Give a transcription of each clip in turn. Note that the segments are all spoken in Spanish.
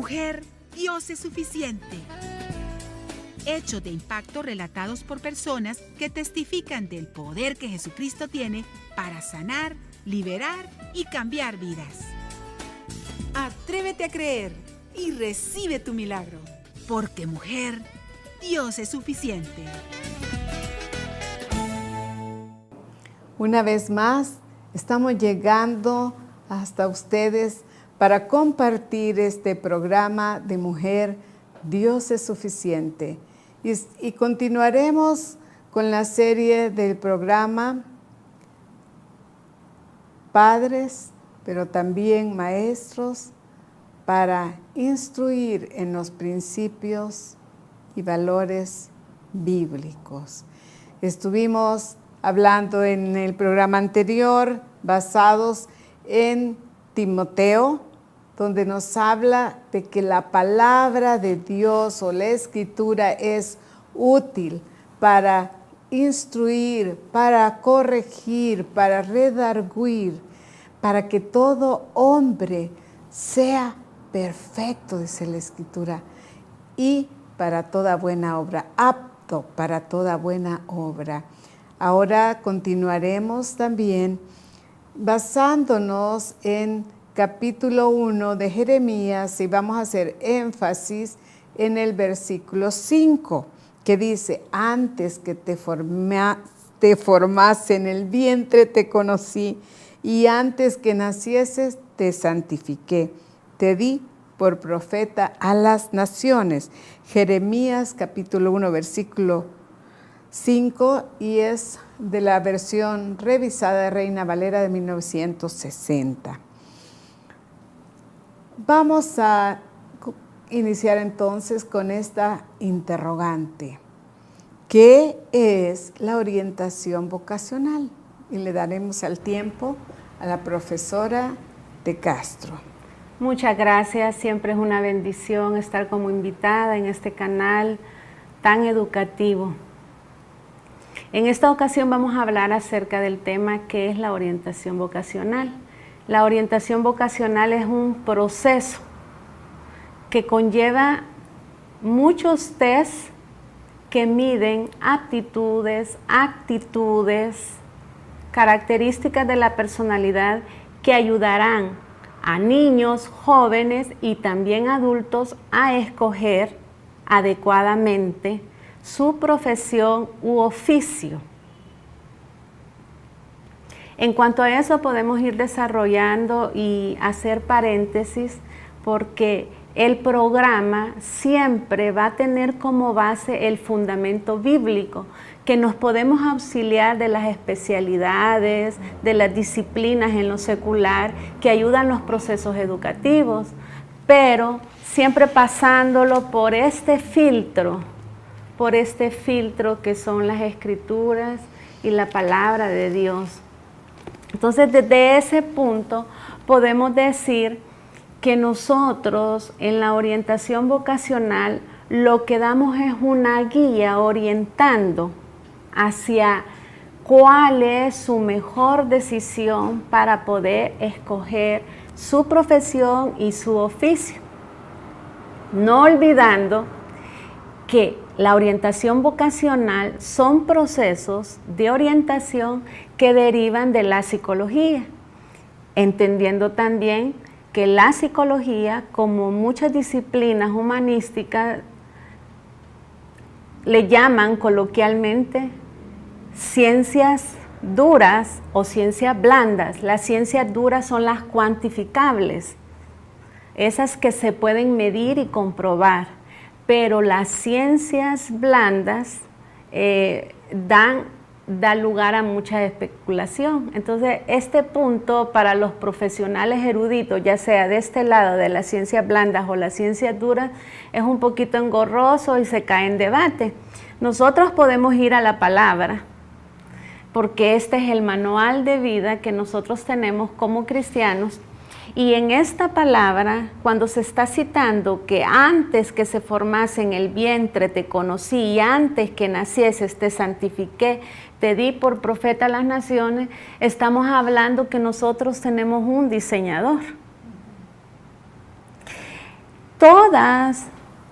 Mujer, Dios es suficiente. Hechos de impacto relatados por personas que testifican del poder que Jesucristo tiene para sanar, liberar y cambiar vidas. Atrévete a creer y recibe tu milagro. Porque mujer, Dios es suficiente. Una vez más, estamos llegando hasta ustedes para compartir este programa de Mujer, Dios es suficiente. Y continuaremos con la serie del programa Padres, pero también maestros, para instruir en los principios y valores bíblicos. Estuvimos hablando en el programa anterior, basados en Timoteo, donde nos habla de que la palabra de Dios o la Escritura es útil para instruir, para corregir, para redarguir, para que todo hombre sea perfecto, dice la Escritura, y para toda buena obra, apto para toda buena obra. Ahora continuaremos también basándonos en capítulo 1 de Jeremías y vamos a hacer énfasis en el versículo 5, que dice: antes que te formase en el vientre te conocí, y antes que nacieses te santifiqué, te di por profeta a las naciones. Jeremías capítulo 1 versículo 5, y es de la versión revisada de Reina Valera de 1960. Vamos a iniciar entonces con esta interrogante. ¿Qué es la orientación vocacional? Y le daremos el tiempo a la profesora de Castro. Muchas gracias, siempre es una bendición estar como invitada en este canal tan educativo. En esta ocasión vamos a hablar acerca del tema que es la orientación vocacional. La orientación vocacional es un proceso que conlleva muchos tests que miden aptitudes, actitudes, características de la personalidad que ayudarán a niños, jóvenes y también adultos a escoger adecuadamente su profesión u oficio. En cuanto a eso podemos ir desarrollando y hacer paréntesis, porque el programa siempre va a tener como base el fundamento bíblico, que nos podemos auxiliar de las especialidades, de las disciplinas en lo secular que ayudan los procesos educativos, pero siempre pasándolo por este filtro que son las Escrituras y la palabra de Dios. Entonces, desde ese punto podemos decir que nosotros en la orientación vocacional lo que damos es una guía orientando hacia cuál es su mejor decisión para poder escoger su profesión y su oficio. No olvidando que la orientación vocacional son procesos de orientación que derivan de la psicología, entendiendo también que la psicología, como muchas disciplinas humanísticas, le llaman coloquialmente ciencias duras o ciencias blandas. Las ciencias duras son las cuantificables, esas que se pueden medir y comprobar. Pero las ciencias blandas dan lugar a mucha especulación. Entonces, este punto para los profesionales eruditos, ya sea de este lado de las ciencias blandas o las ciencias duras, es un poquito engorroso y se cae en debate. Nosotros podemos ir a la palabra, porque este es el manual de vida que nosotros tenemos como cristianos. Y en esta palabra, cuando se está citando que antes que se formase en el vientre te conocí y antes que nacieses te santifiqué, te di por profeta a las naciones, estamos hablando que nosotros tenemos un diseñador.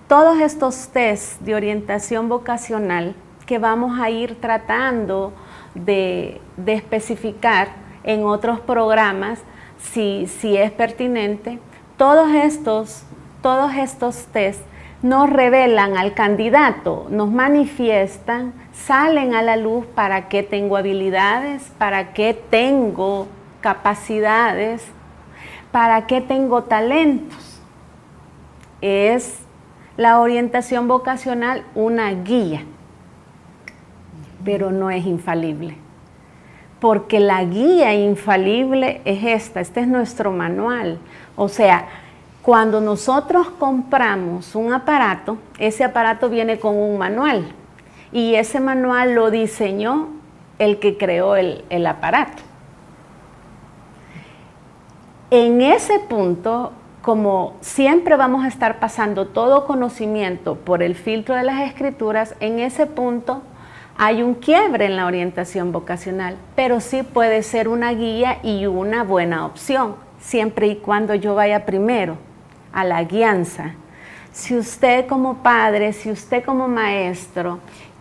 todos estos test de orientación vocacional que vamos a ir tratando de especificar en otros programas, si es pertinente, todos estos test nos revelan al candidato, nos manifiestan, salen a la luz para qué tengo habilidades, para qué tengo capacidades, para qué tengo talentos. Es la orientación vocacional una guía, pero no es infalible. Porque la guía infalible es este es nuestro manual. O sea, cuando nosotros compramos un aparato, ese aparato viene con un manual y ese manual lo diseñó el que creó el aparato. En ese punto, como siempre vamos a estar pasando todo conocimiento por el filtro de las Escrituras, en ese punto hay un quiebre en la orientación vocacional, pero sí puede ser una guía y una buena opción, siempre y cuando yo vaya primero a la guianza. Si usted como padre, si usted como maestro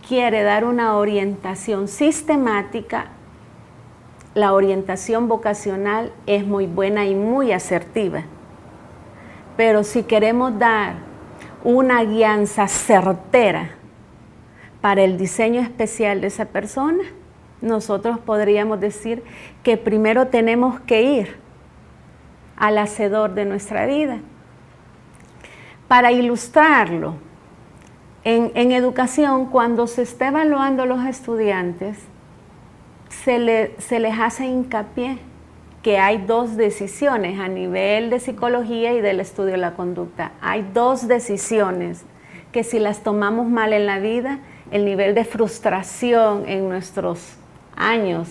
quiere dar una orientación sistemática, la orientación vocacional es muy buena y muy asertiva. Pero si queremos dar una guianza certera para el diseño especial de esa persona, nosotros podríamos decir que primero tenemos que ir al hacedor de nuestra vida. Para ilustrarlo, en educación, cuando se está evaluando a los estudiantes, se les hace hincapié que hay dos decisiones a nivel de psicología y del estudio de la conducta. Hay dos decisiones que si las tomamos mal en la vida, el nivel de frustración en nuestros años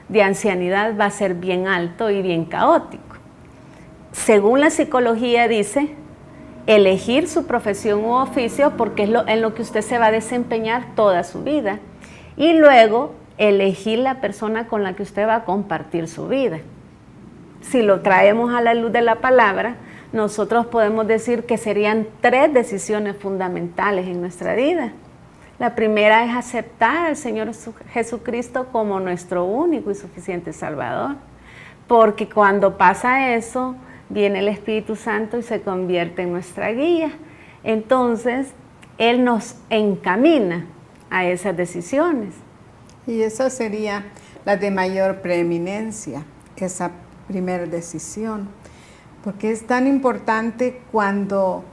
de ancianidad va a ser bien alto y bien caótico. Según la psicología dice, elegir su profesión u oficio porque es en lo que usted se va a desempeñar toda su vida. Y luego elegir la persona con la que usted va a compartir su vida. Si lo traemos a la luz de la palabra, nosotros podemos decir que serían 3 decisiones fundamentales en nuestra vida. La primera es aceptar al Señor Jesucristo como nuestro único y suficiente Salvador, porque cuando pasa eso, viene el Espíritu Santo y se convierte en nuestra guía. Entonces, Él nos encamina a esas decisiones. Y esa sería la de mayor preeminencia, esa primera decisión, porque es tan importante cuando,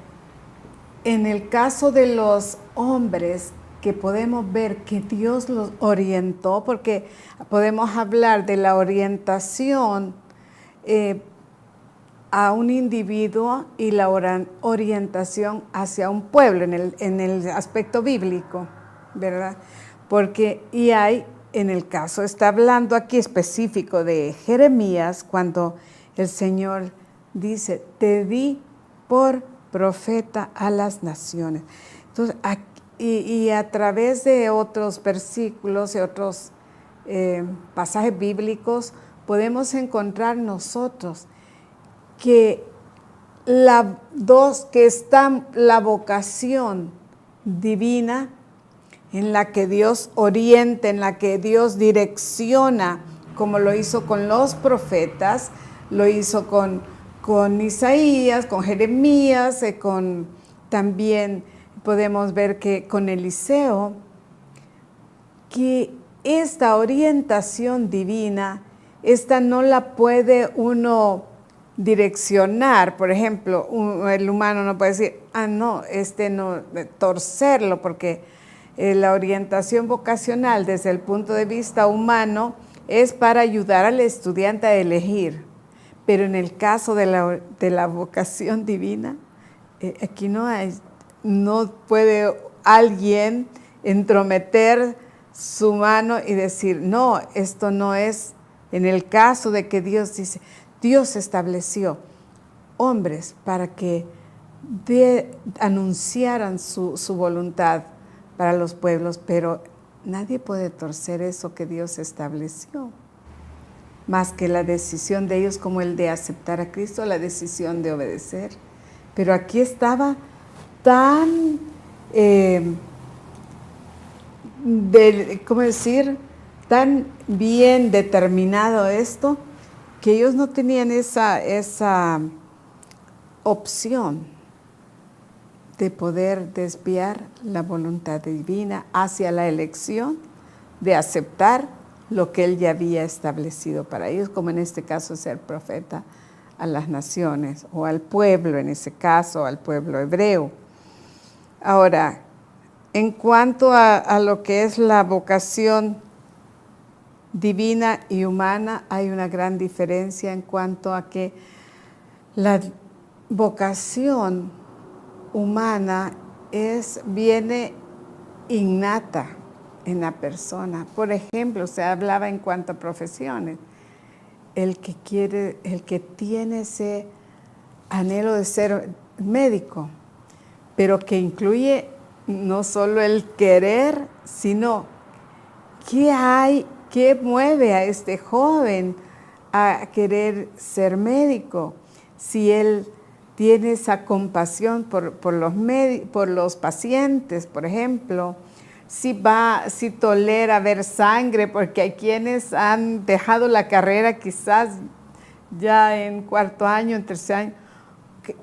en el caso de los hombres, que podemos ver que Dios los orientó, porque podemos hablar de la orientación a un individuo y la orientación hacia un pueblo en el aspecto bíblico, ¿verdad? Porque, en el caso, está hablando aquí específico de Jeremías, cuando el Señor dice, te di por profeta a las naciones. Entonces, y a través de otros versículos y otros pasajes bíblicos, podemos encontrar nosotros que está la vocación divina, en la que Dios orienta, en la que Dios direcciona, como lo hizo con los profetas, lo hizo con Isaías, con Jeremías, también podemos ver que con Eliseo, que esta orientación divina, esta no la puede uno direccionar. Por ejemplo, el humano no puede decir, no, torcerlo, porque la orientación vocacional desde el punto de vista humano es para ayudar al estudiante a elegir. Pero en el caso de la vocación divina, aquí no puede alguien entrometer su mano y decir, no, esto no es. En el caso de que Dios dice, Dios estableció hombres para que anunciaran su voluntad para los pueblos, pero nadie puede torcer eso que Dios estableció, más que la decisión de ellos, como el de aceptar a Cristo, la decisión de obedecer. Pero aquí estaba tan, ¿cómo decir? Tan bien determinado esto, que ellos no tenían esa opción de poder desviar la voluntad divina hacia la elección de aceptar lo que él ya había establecido para ellos, como en este caso ser profeta a las naciones, o al pueblo, en ese caso, al pueblo hebreo. Ahora, en cuanto a lo que es la vocación divina y humana, hay una gran diferencia en cuanto a que la vocación humana viene innata en la persona. Por ejemplo, se hablaba en cuanto a profesiones. El que tiene ese anhelo de ser médico, pero que incluye no solo el querer, sino qué mueve a este joven a querer ser médico. Si él tiene esa compasión por los pacientes, por ejemplo, si tolera ver sangre, porque hay quienes han dejado la carrera quizás ya en cuarto año, en tercer año,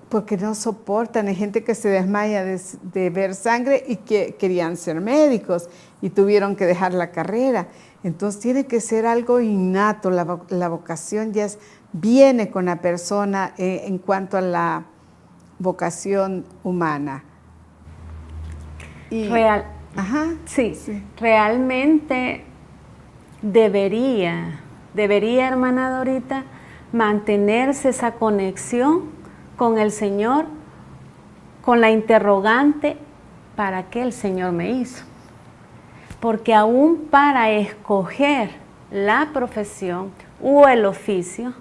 porque no soportan. Hay gente que se desmaya de ver sangre y que querían ser médicos y tuvieron que dejar la carrera. Entonces tiene que ser algo innato, la vocación ya viene con la persona en cuanto a la vocación humana. Sí, realmente debería, hermana Dorita, mantenerse esa conexión con el Señor, con la interrogante, ¿para qué el Señor me hizo? Porque aún para escoger la profesión o el oficio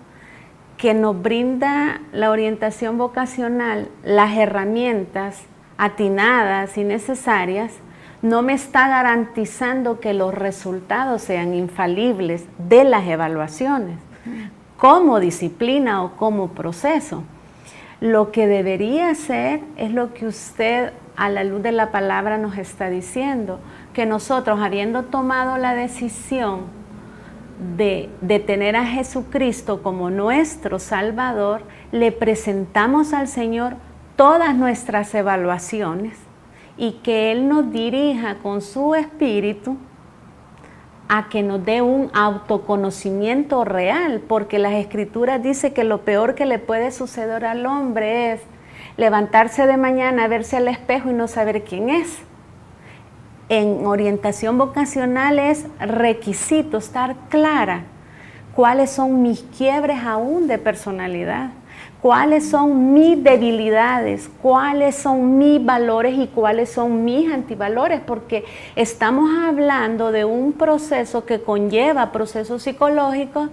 que nos brinda la orientación vocacional, las herramientas atinadas y necesarias, no me está garantizando que los resultados sean infalibles de las evaluaciones, como disciplina o como proceso. Lo que debería ser es lo que usted, a la luz de la palabra, nos está diciendo, que nosotros, habiendo tomado la decisión de tener a Jesucristo como nuestro Salvador, le presentamos al Señor todas nuestras evaluaciones y que Él nos dirija con su Espíritu a que nos dé un autoconocimiento real, porque las Escrituras dicen que lo peor que le puede suceder al hombre es levantarse de mañana, verse al espejo y no saber quién es. En orientación vocacional es requisito estar clara cuáles son mis quiebres aún de personalidad, cuáles son mis debilidades, cuáles son mis valores y cuáles son mis antivalores, porque estamos hablando de un proceso que conlleva procesos psicológicos,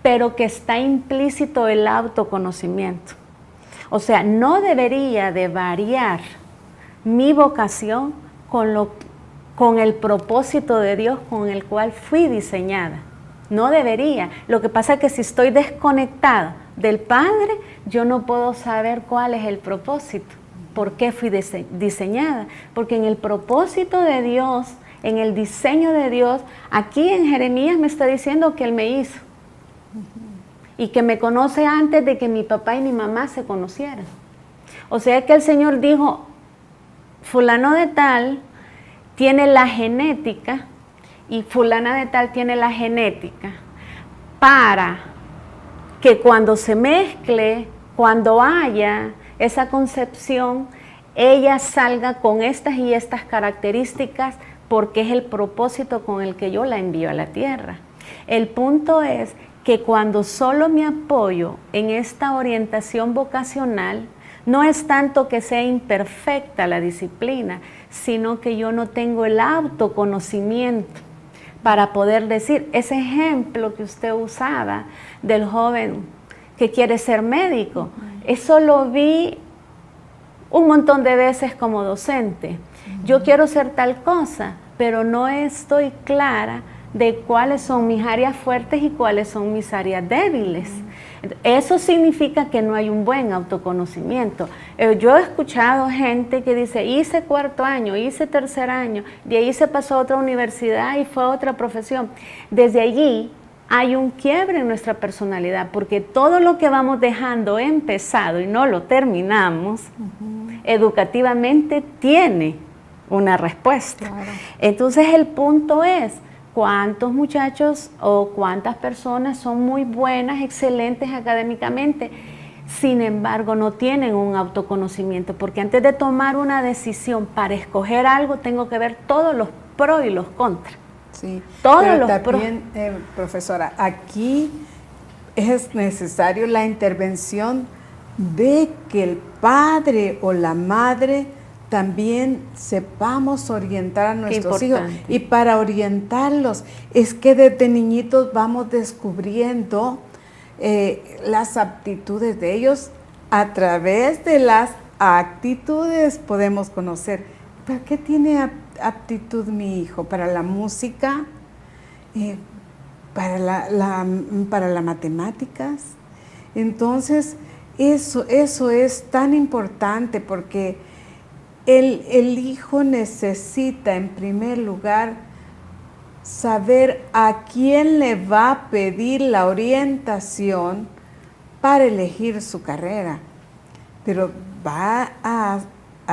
pero que está implícito el autoconocimiento. O sea, no debería de variar mi vocación con el propósito de Dios con el cual fui diseñada. No debería. Lo que pasa es que si estoy desconectada del Padre, yo no puedo saber cuál es el propósito. ¿Por qué fui diseñada? Porque en el propósito de Dios, en el diseño de Dios, aquí en Jeremías me está diciendo que Él me hizo. Y que me conoce antes de que mi papá y mi mamá se conocieran. O sea que el Señor dijo, fulano de tal tiene la genética y fulana de tal tiene la genética para que cuando se mezcle, cuando haya esa concepción, ella salga con estas y estas características porque es el propósito con el que yo la envío a la tierra. El punto es que cuando solo me apoyo en esta orientación vocacional, no es tanto que sea imperfecta la disciplina, sino que yo no tengo el autoconocimiento para poder decir, ese ejemplo que usted usaba del joven que quiere ser médico, eso lo vi un montón de veces como docente. Yo quiero ser tal cosa, pero no estoy clara de cuáles son mis áreas fuertes y cuáles son mis áreas débiles. Eso significa que no hay un buen autoconocimiento. Yo he escuchado gente que dice, hice cuarto año, hice tercer año, de ahí se pasó a otra universidad y fue a otra profesión. Desde allí hay un quiebre en nuestra personalidad, porque todo lo que vamos dejando empezado y no lo terminamos, educativamente tiene una respuesta. Claro. Entonces el punto es, ¿cuántos muchachos o cuántas personas son muy buenas, excelentes académicamente? Sin embargo, no tienen un autoconocimiento, porque antes de tomar una decisión para escoger algo, tengo que ver todos los pros y los contras. Sí, todos pero los también, profesora, aquí es necesario la intervención de que el padre o la madre también sepamos orientar a nuestros hijos. Y para orientarlos, es que desde niñitos vamos descubriendo las aptitudes de ellos. A través de las actitudes podemos conocer. ¿Para qué tiene aptitud mi hijo? ¿Para la música? ¿Para las matemáticas? Entonces, eso es tan importante, porque el hijo necesita, en primer lugar, saber a quién le va a pedir la orientación para elegir su carrera. Pero va a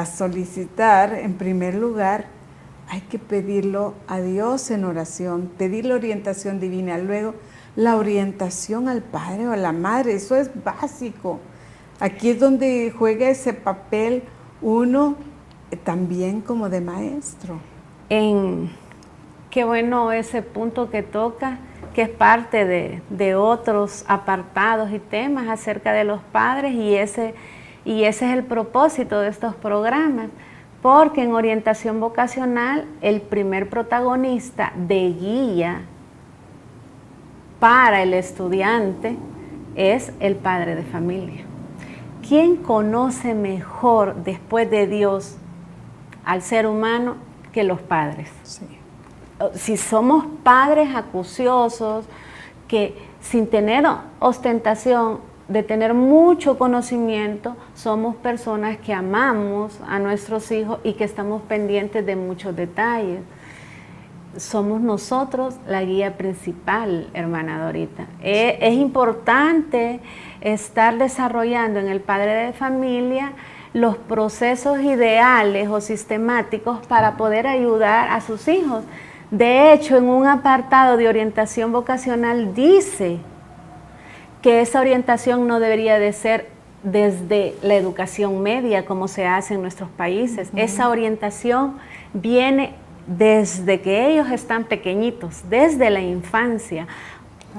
solicitar, en primer lugar, hay que pedirlo a Dios en oración, pedir la orientación divina, luego la orientación al padre o a la madre. Eso es básico. Aquí es donde juega ese papel uno también como de maestro. Qué bueno ese punto que toca, que es parte de otros apartados y temas acerca de los padres, y ese es el propósito de estos programas, porque en orientación vocacional el primer protagonista de guía para el estudiante es el padre de familia. ¿Quién conoce mejor después de Dios al ser humano que los padres? Sí. Si somos padres acuciosos, que sin tener ostentación de tener mucho conocimiento, somos personas que amamos a nuestros hijos y que estamos pendientes de muchos detalles. Somos nosotros la guía principal, hermana Dorita. Es importante estar desarrollando en el padre de familia los procesos ideales o sistemáticos para poder ayudar a sus hijos. De hecho, en un apartado de orientación vocacional dice que esa orientación no debería de ser desde la educación media como se hace en nuestros países. Esa orientación viene desde que ellos están pequeñitos, desde la infancia.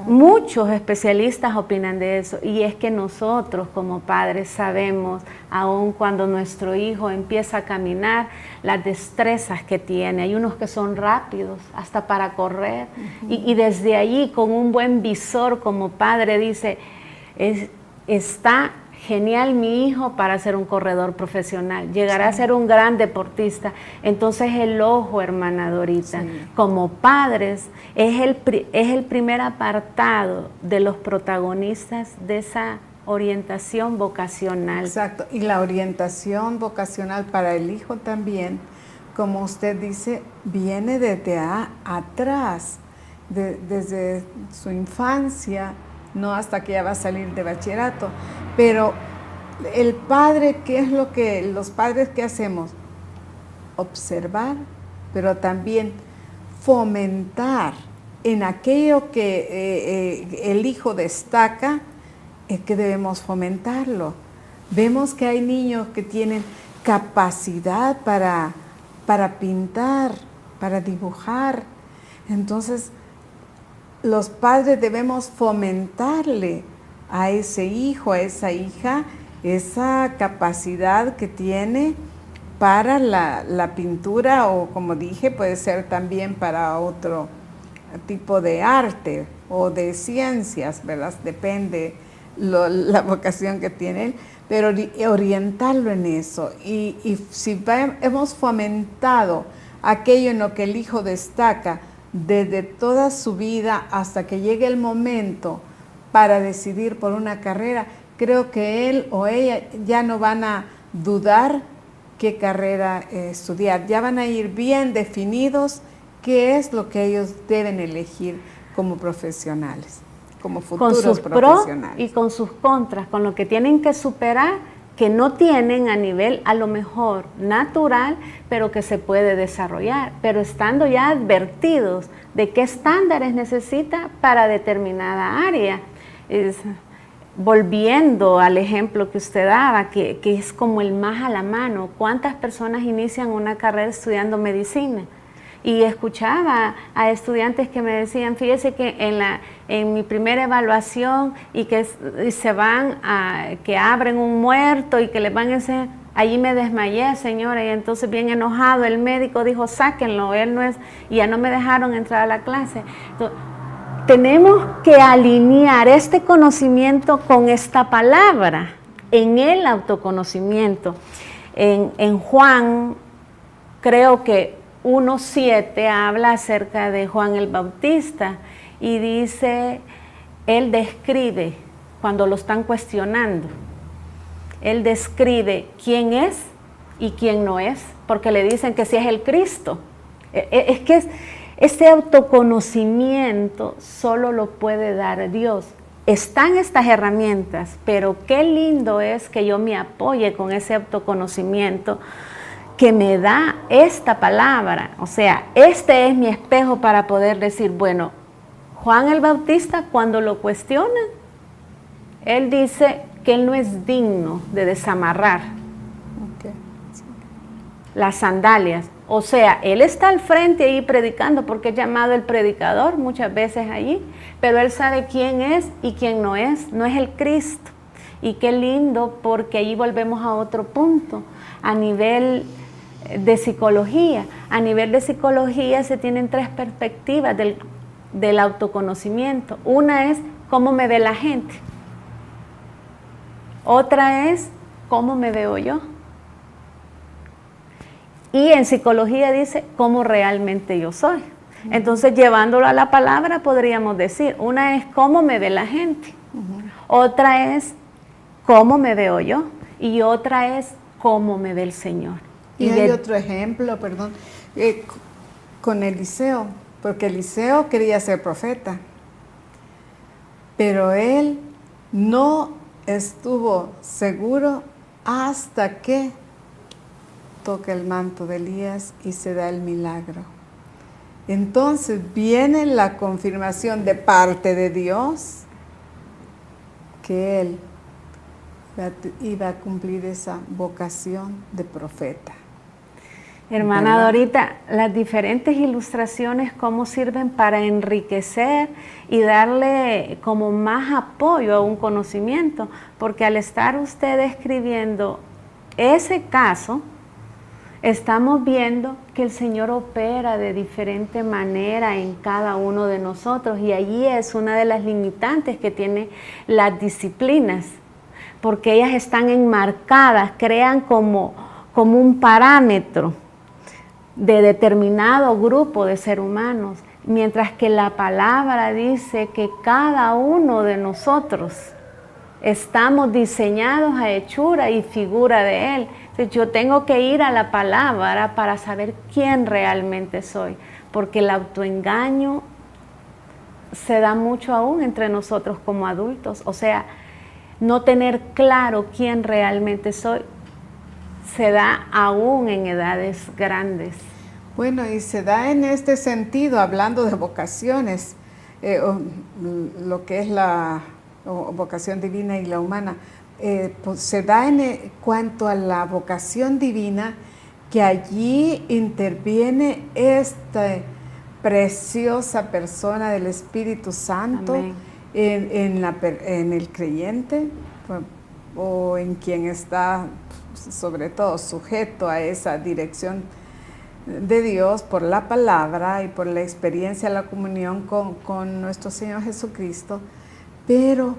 Muchos especialistas opinan de eso, y es que nosotros como padres sabemos, aun cuando nuestro hijo empieza a caminar, las destrezas que tiene. Hay unos que son rápidos, hasta para correr, y desde allí, con un buen visor como padre, dice, está genial mi hijo para ser un corredor profesional, llegará a ser un gran deportista. Entonces el ojo, hermana Dorita, como padres, es el primer apartado de los protagonistas de esa orientación vocacional. Exacto, y la orientación vocacional para el hijo también, como usted dice, viene desde atrás, desde su infancia, no hasta que ya va a salir de bachillerato. Pero el padre, ¿qué es lo que los padres qué hacemos? Observar, pero también fomentar en aquello que el hijo destaca, es que debemos fomentarlo. Vemos que hay niños que tienen capacidad para pintar, para dibujar. Entonces, los padres debemos fomentarle a ese hijo, a esa hija, esa capacidad que tiene para la pintura, o como dije, puede ser también para otro tipo de arte o de ciencias, ¿verdad? Depende la vocación que tienen, pero orientarlo en eso. Y si hemos fomentado aquello en lo que el hijo destaca, desde toda su vida hasta que llegue el momento para decidir por una carrera, creo que él o ella ya no van a dudar qué carrera estudiar, ya van a ir bien definidos qué es lo que ellos deben elegir como profesionales, como futuros con sus profesionales. pros y con sus contras, con lo que tienen que superar, que no tienen a nivel a lo mejor natural, pero que se puede desarrollar, pero estando ya advertidos de qué estándares necesita para determinada área. Volviendo al ejemplo que usted daba, que es como el más a la mano, ¿cuántas personas inician una carrera estudiando medicina? Y escuchaba a estudiantes que me decían, fíjese que en mi primera evaluación y se van que abren un muerto y que les van a enseñar, allí me desmayé, señora, y entonces bien enojado el médico dijo, sáquenlo, él no es, y ya no me dejaron entrar a la clase. Entonces, tenemos que alinear este conocimiento con esta palabra, en el autoconocimiento. En Juan, creo que 1:7 habla acerca de Juan el Bautista y dice, él describe, cuando lo están cuestionando, él describe quién es y quién no es, porque le dicen que si es el Cristo. Es que este autoconocimiento solo lo puede dar Dios. Están estas herramientas, pero qué lindo es que yo me apoye con ese autoconocimiento que me da esta palabra. O sea, este es mi espejo para poder decir, bueno, Juan el Bautista, cuando lo cuestionan, él dice que él no es digno de desamarrar las sandalias. O sea, él está al frente ahí predicando porque es llamado el predicador muchas veces allí, pero él sabe quién es y quién no es el Cristo. Y qué lindo, porque ahí volvemos a otro punto, a nivel de psicología. A nivel de psicología se tienen 3 perspectivas del autoconocimiento. Una es cómo me ve la gente. Otra es cómo me veo yo. Y en psicología dice cómo realmente yo soy. Entonces, llevándolo a la palabra, podríamos decir, una es cómo me ve la gente, otra es cómo me veo yo, y otra es cómo me ve el Señor. Y hay otro ejemplo, perdón, con Eliseo, porque Eliseo quería ser profeta, pero él no estuvo seguro hasta que toca el manto de Elías y se da el milagro. Entonces viene la confirmación de parte de Dios que él iba a cumplir esa vocación de profeta. Hermana ¿verdad? Dorita, las diferentes ilustraciones, ¿cómo sirven para enriquecer y darle como más apoyo a un conocimiento? Porque al estar usted escribiendo ese caso, estamos viendo que el Señor opera de diferente manera en cada uno de nosotros, y allí es una de las limitantes que tienen las disciplinas, porque ellas están enmarcadas, crean como un parámetro de determinado grupo de seres humanos, mientras que la palabra dice que cada uno de nosotros estamos diseñados a hechura y figura de Él. Entonces, yo tengo que ir a la palabra para saber quién realmente soy, porque el autoengaño se da mucho aún entre nosotros como adultos. O sea, no tener claro quién realmente soy se da aún en edades grandes. Bueno, y se da en este sentido, hablando de vocaciones, lo que es la vocación divina y la humana, pues se da en cuanto a la vocación divina, que allí interviene esta preciosa persona del Espíritu Santo en el creyente, o en quien está sobre todo sujeto a esa dirección de Dios por la palabra y por la experiencia, la comunión con nuestro Señor Jesucristo. Pero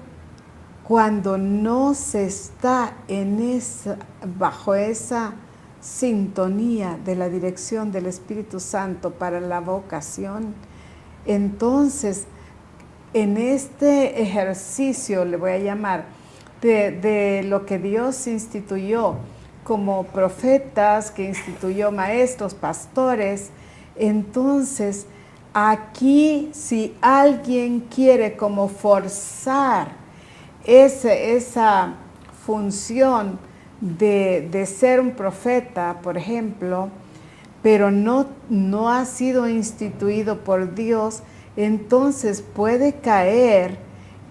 cuando no se está bajo esa sintonía de la dirección del Espíritu Santo para la vocación, Entonces, en este ejercicio, le voy a llamar, de lo que Dios instituyó como profetas, que instituyó maestros, pastores, entonces aquí si alguien quiere como forzar esa función de ser un profeta, por ejemplo, pero no ha sido instituido por Dios, entonces puede caer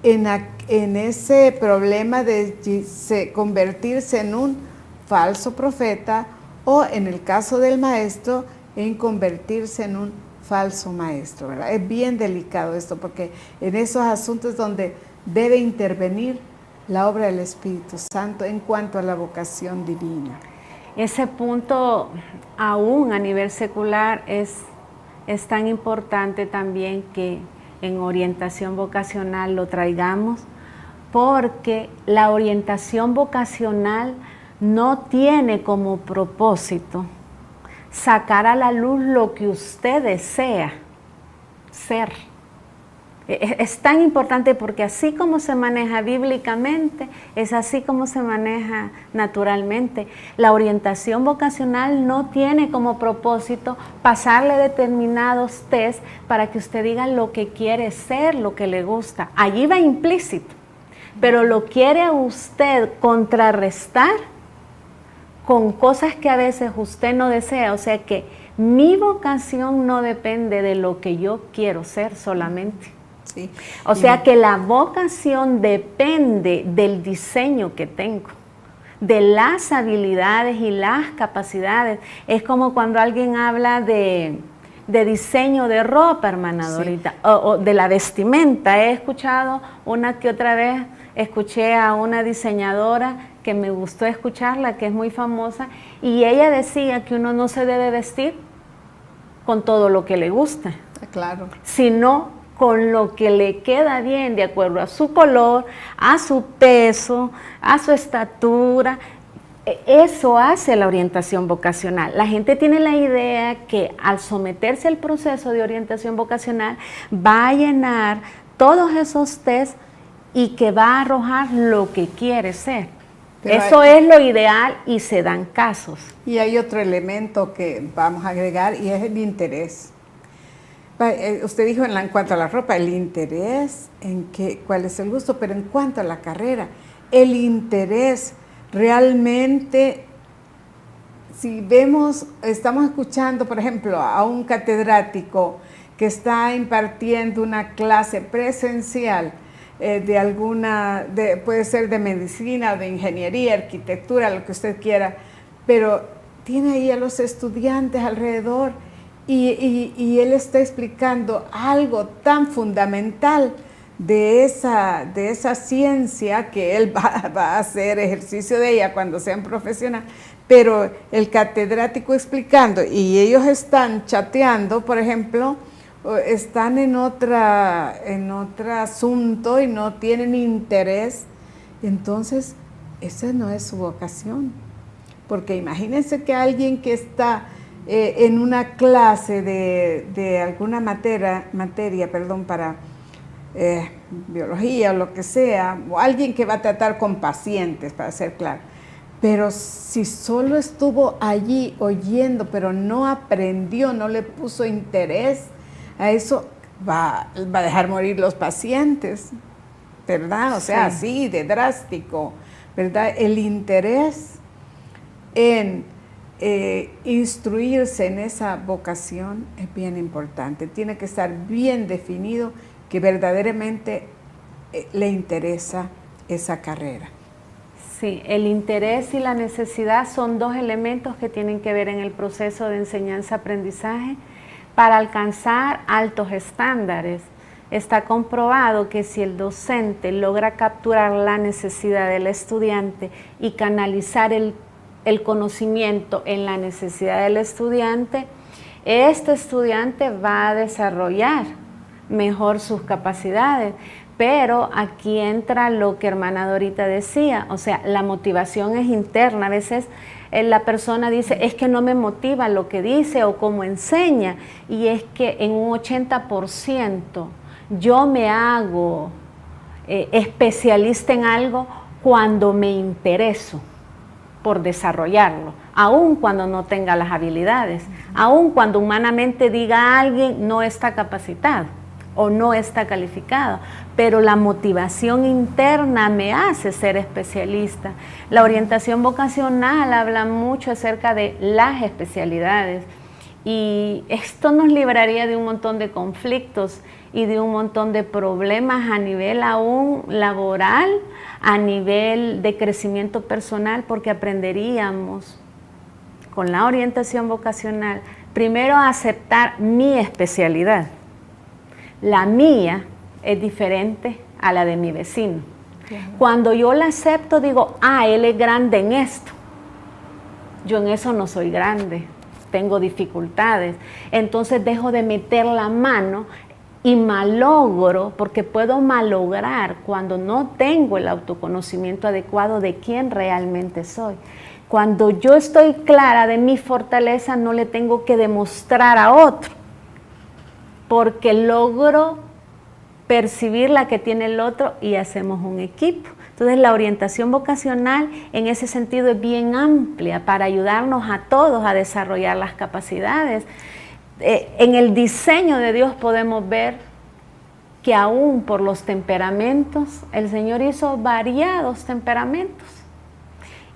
en ese problema de convertirse en un falso profeta, o en el caso del maestro, en convertirse en un falso maestro, ¿verdad? Es bien delicado esto, porque en esos asuntos donde debe intervenir la obra del Espíritu Santo en cuanto a la vocación divina. Ese punto, aún a nivel secular, es tan importante también que en orientación vocacional lo traigamos, porque la orientación vocacional no tiene como propósito sacar a la luz lo que usted desea ser. Es tan importante porque así como se maneja bíblicamente, es así como se maneja naturalmente. La orientación vocacional no tiene como propósito pasarle determinados test para que usted diga lo que quiere ser, lo que le gusta. Allí va implícito, pero lo quiere usted contrarrestar con cosas que a veces usted no desea. O sea que mi vocación no depende de lo que yo quiero ser solamente. Sí. O sea que la vocación depende del diseño que tengo, de las habilidades y las capacidades. Es como cuando alguien habla de diseño de ropa, hermana Dorita, o de la vestimenta. He escuchado una que otra vez, escuché a una diseñadora que me gustó escucharla, que es muy famosa, y ella decía que uno no se debe vestir con todo lo que le gusta, claro, sino con lo que le queda bien, de acuerdo a su color, a su peso, a su estatura. Eso hace la orientación vocacional. La gente tiene la idea que al someterse al proceso de orientación vocacional va a llenar todos esos test y que va a arrojar lo que quiere ser. Pero eso es lo ideal y se dan casos. Y hay otro elemento que vamos a agregar y es el interés. Usted dijo en cuanto a la ropa, el interés, cuál es el gusto, pero en cuanto a la carrera, el interés realmente, si estamos escuchando, por ejemplo, a un catedrático que está impartiendo una clase presencial puede ser de medicina, de ingeniería, arquitectura, lo que usted quiera, pero tiene ahí a los estudiantes alrededor. Y él está explicando algo tan fundamental de esa ciencia que él va a hacer ejercicio de ella cuando sean profesional, pero el catedrático explicando y ellos están chateando, por ejemplo, están en otro asunto y no tienen interés, entonces esa no es su vocación, porque imagínense que alguien que está en una clase de alguna materia, para biología o lo que sea, o alguien que va a tratar con pacientes, para ser claro, pero si solo estuvo allí oyendo, pero no aprendió, no le puso interés a eso, va a dejar morir los pacientes, ¿verdad? O sea, así de drástico, ¿verdad? El interés en instruirse en esa vocación es bien importante. Tiene que estar bien definido que verdaderamente le interesa esa carrera. Sí, el interés y la necesidad son dos elementos que tienen que ver en el proceso de enseñanza-aprendizaje para alcanzar altos estándares. Está comprobado que si el docente logra capturar la necesidad del estudiante y canalizar el conocimiento en la necesidad del estudiante, este estudiante va a desarrollar mejor sus capacidades. Pero aquí entra lo que hermana Dorita decía, o sea, la motivación es interna. A veces la persona dice, es que no me motiva lo que dice o cómo enseña, y es que en un 80% yo me hago especialista en algo cuando me intereso por desarrollarlo, aun cuando no tenga las habilidades, aun cuando humanamente diga a alguien no está capacitado o no está calificado, pero la motivación interna me hace ser especialista. La orientación vocacional habla mucho acerca de las especialidades, y esto nos libraría de un montón de conflictos y de un montón de problemas a nivel aún laboral, a nivel de crecimiento personal, porque aprenderíamos con la orientación vocacional primero a aceptar mi especialidad. La mía es diferente a la de mi vecino. Claro. Cuando yo la acepto, digo, él es grande en esto. Yo en eso no soy grande, tengo dificultades. Entonces dejo de meter la mano y malogro, porque puedo malograr cuando no tengo el autoconocimiento adecuado de quién realmente soy. Cuando yo estoy clara de mi fortaleza, no le tengo que demostrar a otro, porque logro percibir la que tiene el otro y hacemos un equipo. Entonces la orientación vocacional en ese sentido es bien amplia para ayudarnos a todos a desarrollar las capacidades. En el diseño de Dios podemos ver que aún por los temperamentos, el Señor hizo variados temperamentos,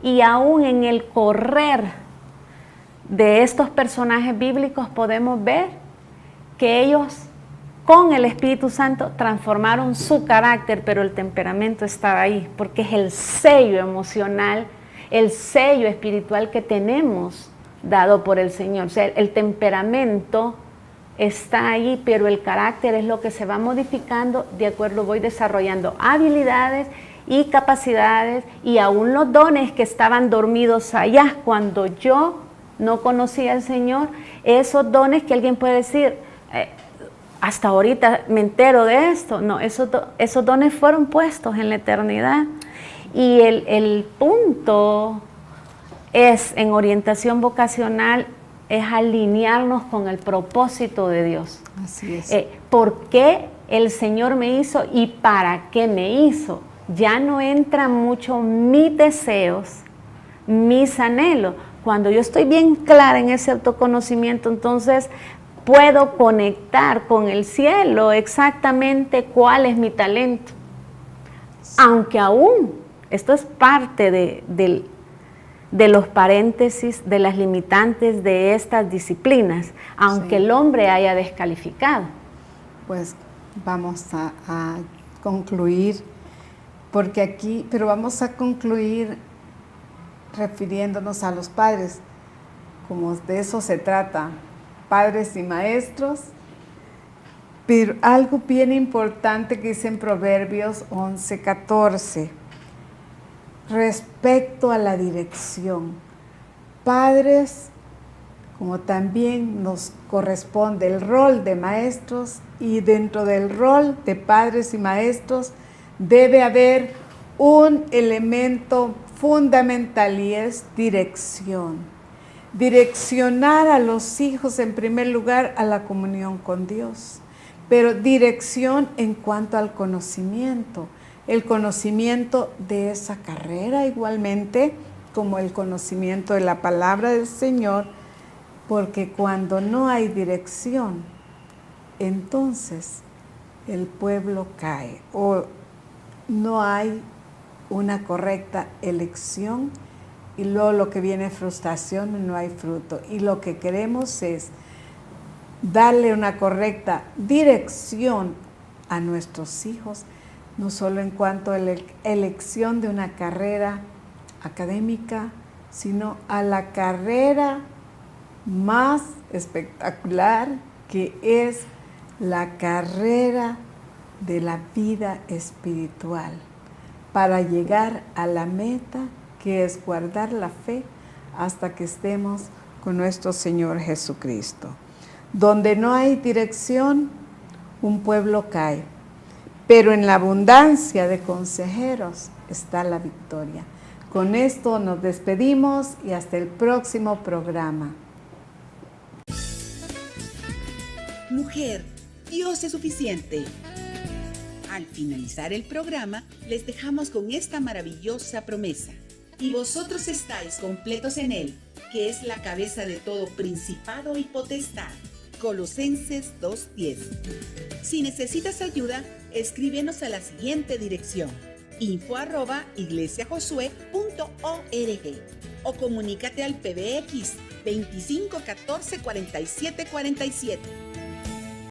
y aún en el correr de estos personajes bíblicos podemos ver que ellos con el Espíritu Santo transformaron su carácter, pero el temperamento estaba ahí, porque es el sello emocional, el sello espiritual que tenemos dado por el Señor. O sea, el temperamento está ahí, pero el carácter es lo que se va modificando de acuerdo, voy desarrollando habilidades y capacidades, y aún los dones que estaban dormidos allá cuando yo no conocía al Señor, esos dones que alguien puede decir, hasta ahorita me entero de esto. No, esos dones fueron puestos en la eternidad. Y el punto es, en orientación vocacional, es alinearnos con el propósito de Dios. Así es. ¿Por qué el Señor me hizo y para qué me hizo? Ya no entran mucho mis deseos, mis anhelos. Cuando yo estoy bien clara en ese autoconocimiento, entonces puedo conectar con el cielo exactamente cuál es mi talento. Aunque aún, esto es parte de los paréntesis, de las limitantes de estas disciplinas, aunque el hombre haya descalificado. Pues vamos a concluir, porque aquí, pero vamos a concluir refiriéndonos a los padres, como de eso se trata, padres y maestros. Pero algo bien importante que dice en Proverbios 11:14, respecto a la dirección. Padres, como también nos corresponde el rol de maestros, y dentro del rol de padres y maestros debe haber un elemento fundamental, y es dirección. Direccionar a los hijos en primer lugar a la comunión con Dios, pero dirección en cuanto al conocimiento, el conocimiento de esa carrera igualmente como el conocimiento de la palabra del Señor, porque cuando no hay dirección, entonces el pueblo cae, o no hay una correcta elección, y luego lo que viene es frustración, no hay fruto. Y lo que queremos es darle una correcta dirección a nuestros hijos, no solo en cuanto a la elección de una carrera académica, sino a la carrera más espectacular, que es la carrera de la vida espiritual, para llegar a la meta, que es guardar la fe hasta que estemos con nuestro Señor Jesucristo. Donde no hay dirección, un pueblo cae. pero en la abundancia de consejeros está la victoria. Con esto nos despedimos y hasta el próximo programa. Mujer, Dios es suficiente. Al finalizar el programa, les dejamos con esta maravillosa promesa. Y vosotros estáis completos en Él, que es la cabeza de todo principado y potestad. Colosenses 2:10. Si necesitas ayuda, escríbenos a la siguiente dirección: info@iglesiajosue.org o comunícate al PBX 25 14 47 47.